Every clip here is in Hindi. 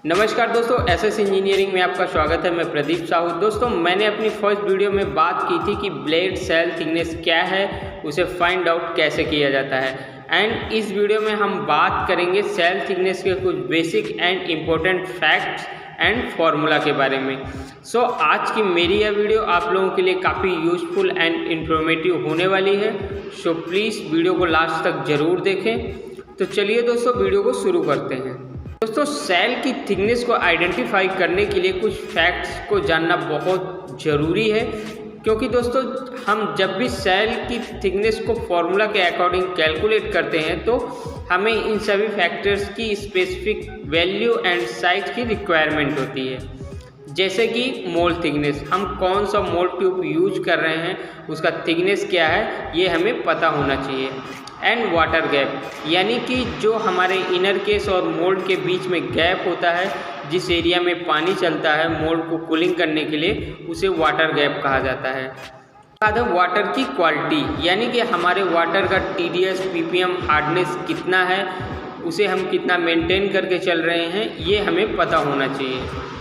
नमस्कार दोस्तों, एसएस इंजीनियरिंग में आपका स्वागत है। मैं प्रदीप साहू। दोस्तों, मैंने अपनी फर्स्ट वीडियो में बात की थी कि ब्लेड सेल थिकनेस क्या है, उसे फाइंड आउट कैसे किया जाता है। एंड इस वीडियो में हम बात करेंगे सेल थिकनेस के कुछ basic and important facts and formula के बारे में। आज की मेरी यह वीडियो आप लोगों के लिए काफ़ी यूजफुल एंड इन्फॉर्मेटिव होने वाली है। प्लीज़ वीडियो को लास्ट तक ज़रूर देखें। तो चलिए दोस्तों, वीडियो को शुरू करते हैं। दोस्तों, सेल की थिकनेस को आइडेंटिफाई करने के लिए कुछ फैक्ट्स को जानना बहुत ज़रूरी है, क्योंकि दोस्तों हम जब भी सेल की थिकनेस को फॉर्मूला के अकॉर्डिंग कैलकुलेट करते हैं तो हमें इन सभी फैक्टर्स की स्पेसिफिक वैल्यू एंड साइज की रिक्वायरमेंट होती है। जैसे कि मोल्ड थिकनेस, हम कौन सा मोल्ड ट्यूब यूज कर रहे हैं, उसका थिकनेस क्या है, ये हमें पता होना चाहिए। एंड वाटर गैप, यानी कि जो हमारे इनर केस और मोल्ड के बीच में गैप होता है, जिस एरिया में पानी चलता है मोल्ड को कूलिंग करने के लिए, उसे वाटर गैप कहा जाता है। बाद वाटर की क्वालिटी, यानी कि हमारे वाटर का TDS, PPM, हार्डनेस कितना है, उसे हम कितना मेंटेन करके चल रहे हैं, ये हमें पता होना चाहिए।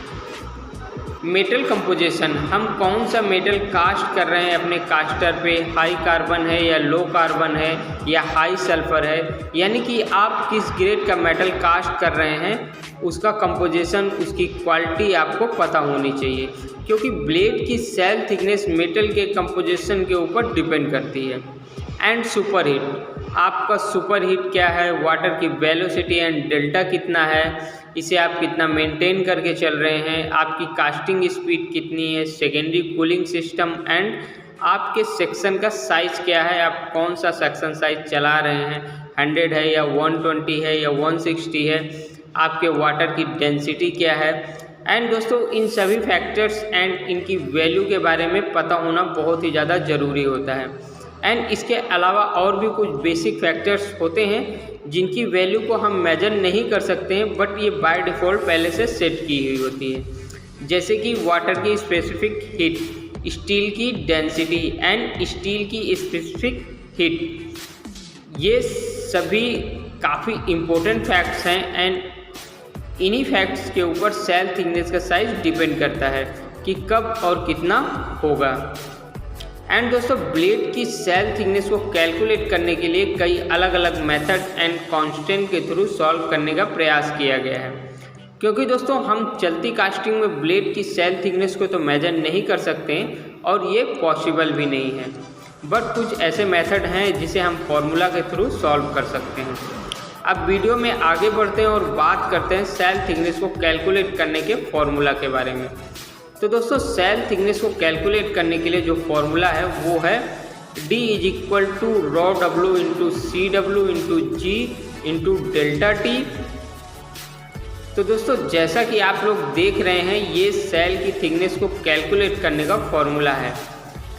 मेटल कंपोजिशन, हम कौन सा मेटल कास्ट कर रहे हैं अपने कास्टर पे, हाई कार्बन है या लो कार्बन है या हाई सल्फर है, यानी कि आप किस ग्रेड का मेटल कास्ट कर रहे हैं, उसका कंपोजिशन, उसकी क्वालिटी आपको पता होनी चाहिए, क्योंकि ब्लेड की सेल थिकनेस मेटल के कंपोजिशन के ऊपर डिपेंड करती है। एंड सुपर हीट, आपका सुपर हीट क्या है, वाटर की वेलोसिटी एंड डेल्टा कितना है, इसे आप कितना मेंटेन करके चल रहे हैं, आपकी कास्टिंग स्पीड कितनी है, सेकेंडरी कूलिंग सिस्टम एंड आपके सेक्शन का साइज़ क्या है, आप कौन सा सेक्शन साइज चला रहे हैं, 100 है या 120 है या 160 है, आपके वाटर की डेंसिटी क्या है। एंड दोस्तों, इन सभी फैक्टर्स एंड इनकी वैल्यू के बारे में पता होना बहुत ही ज़्यादा ज़रूरी होता है। एंड इसके अलावा और भी कुछ बेसिक फैक्टर्स होते हैं जिनकी वैल्यू को हम मेजर नहीं कर सकते हैं, बट ये बाय डिफ़ॉल्ट पहले से सेट की हुई होती है। जैसे कि वाटर की स्पेसिफिक हीट, स्टील की डेंसिटी एंड स्टील की स्पेसिफिक हीट, ये सभी काफ़ी इम्पोर्टेंट फैक्ट्स हैं। एंड इन्हीं फैक्ट्स के ऊपर सेल थिकनेस का साइज डिपेंड करता है कि कब और कितना होगा। एंड दोस्तों, ब्लेड की सेल थिकनेस को कैलकुलेट करने के लिए कई अलग अलग मेथड एंड कांस्टेंट के थ्रू सॉल्व करने का प्रयास किया गया है, क्योंकि दोस्तों हम चलती कास्टिंग में ब्लेड की सेल थिकनेस को तो मेजर नहीं कर सकते हैं और ये पॉसिबल भी नहीं है, बट कुछ ऐसे मेथड हैं जिसे हम फॉर्मूला के थ्रू सॉल्व कर सकते हैं। अब वीडियो में आगे बढ़ते हैं और बात करते हैं सेल थिकनेस को कैलकुलेट करने के फॉर्मूला के बारे में। तो दोस्तों, सेल थिकनेस को कैलकुलेट करने के लिए जो फॉर्मूला है वो है D = ρW × CW × G × delta T। तो दोस्तों, जैसा कि आप लोग देख रहे हैं, ये सेल की थिकनेस को कैलकुलेट करने का फॉर्मूला है।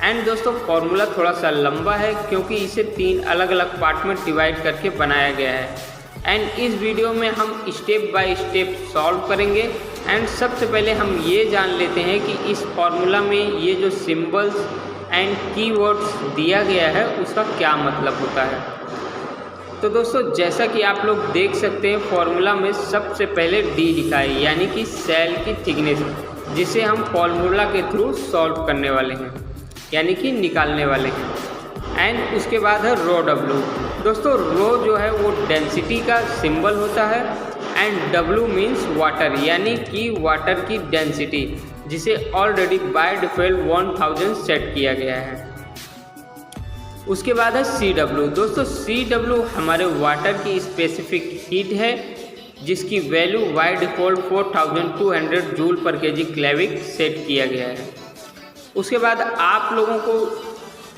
एंड दोस्तों, फॉर्मूला थोड़ा सा लंबा है क्योंकि इसे 3 अलग अलग पार्ट में डिवाइड करके बनाया गया है। एंड इस वीडियो में हम स्टेप बाय स्टेप सॉल्व करेंगे। एंड सबसे पहले हम ये जान लेते हैं कि इस फॉर्मूला में ये जो सिंबल्स एंड कीवर्ड्स दिया गया है उसका क्या मतलब होता है। तो दोस्तों, जैसा कि आप लोग देख सकते हैं, फॉर्मूला में सबसे पहले D लिखा है, यानी कि सेल की थिकनेस, जिसे हम फॉर्मूला के थ्रू सॉल्व करने वाले हैं, यानी कि निकालने वाले हैं। एंड उसके बाद है ρW। दोस्तों, रो जो है वो डेंसिटी का सिंबल होता है एंड W मीन्स वाटर, यानी कि वाटर की डेंसिटी, जिसे ऑलरेडी बाय डिफ़ॉल्ट 1000 सेट किया गया है। उसके बाद है CW। दोस्तों, CW हमारे वाटर की स्पेसिफिक हीट है, जिसकी वैल्यू बाय डिफ़ॉल्ट 4200 जूल पर kg क्लेविक सेट किया गया है। उसके बाद आप लोगों को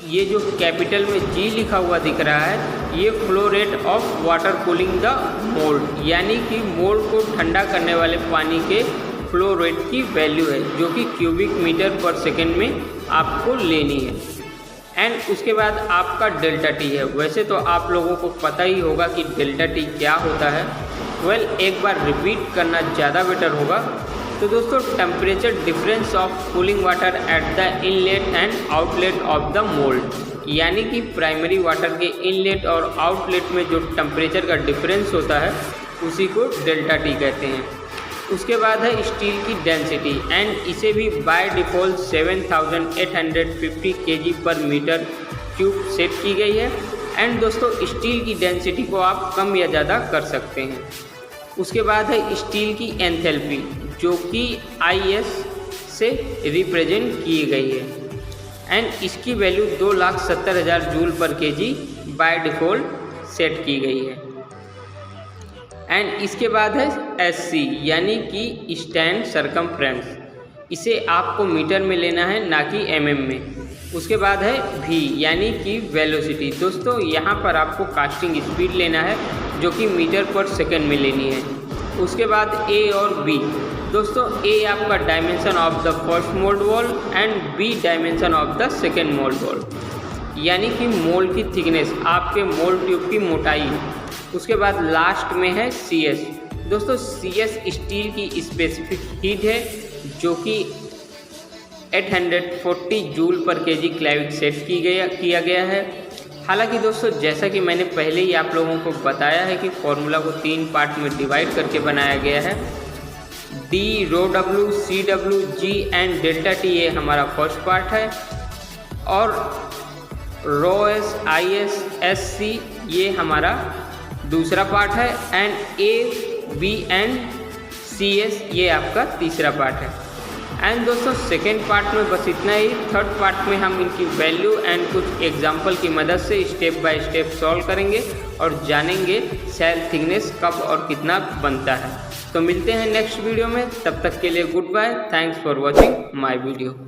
ये जो कैपिटल में G लिखा हुआ दिख रहा है, ये flow rate of water cooling the mould, यानी कि मोल्ड को ठंडा करने वाले पानी के फ्लो रेट की वैल्यू है, जो कि क्यूबिक मीटर पर सेकेंड में आपको लेनी है। एंड उसके बाद आपका डेल्टा T है। वैसे तो आप लोगों को पता ही होगा कि डेल्टा T क्या होता है। एक बार रिपीट करना ज़्यादा बेटर होगा। तो दोस्तों, temperature difference of cooling water at the inlet and outlet of the mould, यानी कि प्राइमरी वाटर के इनलेट और आउटलेट में जो टेम्परेचर का डिफरेंस होता है उसी को डेल्टा T कहते हैं। उसके बाद है स्टील की डेंसिटी एंड इसे भी बाय डिफ़ॉल्ट 7850 kg पर मीटर क्यूब सेट की गई है। एंड दोस्तों स्टील की डेंसिटी को आप कम या ज़्यादा कर सकते हैं। उसके बाद है स्टील की एंथैल्पी जो कि IS से रिप्रेजेंट की गई है एंड इसकी वैल्यू 2,70,000 जूल पर केजी बाय डिफ़ॉल्ट सेट की गई है। एंड इसके बाद है SC यानी कि स्टैंड सरकमफ्रेंस, इसे आपको मीटर में लेना है ना कि mm में। उसके बाद है V यानी कि वेलोसिटी। दोस्तों यहाँ पर आपको कास्टिंग स्पीड लेना है जो कि मीटर पर सेकंड में लेनी है। उसके बाद A और B। दोस्तों A आपका dimension of the first mould wall and B dimension of the second mould wall, यानी कि मोल्ड की थिकनेस, आपके मोल्ड ट्यूब की मोटाई। उसके बाद लास्ट में है CS। दोस्तों CS स्टील की स्पेसिफिक हीट है जो कि 840 जूल पर केजी क्लेविक सेट किया गया है। हालांकि दोस्तों जैसा कि मैंने पहले ही आप लोगों को बताया है कि फॉर्मूला को 3 पार्ट में डिवाइड करके बनाया गया है। D, ρW, CW, G and delta T ये हमारा फर्स्ट पार्ट है और ρS, IS, SC ये हमारा दूसरा पार्ट है and A, B and CS ये आपका तीसरा पार्ट है। एंड दोस्तों सेकेंड पार्ट में बस इतना ही। थर्ड पार्ट में हम इनकी वैल्यू एंड कुछ एग्जांपल की मदद से स्टेप बाय स्टेप सॉल्व करेंगे और जानेंगे सेल थिकनेस कब और कितना बनता है। तो मिलते हैं नेक्स्ट वीडियो में, तब तक के लिए goodbye. Thanks for watching my video.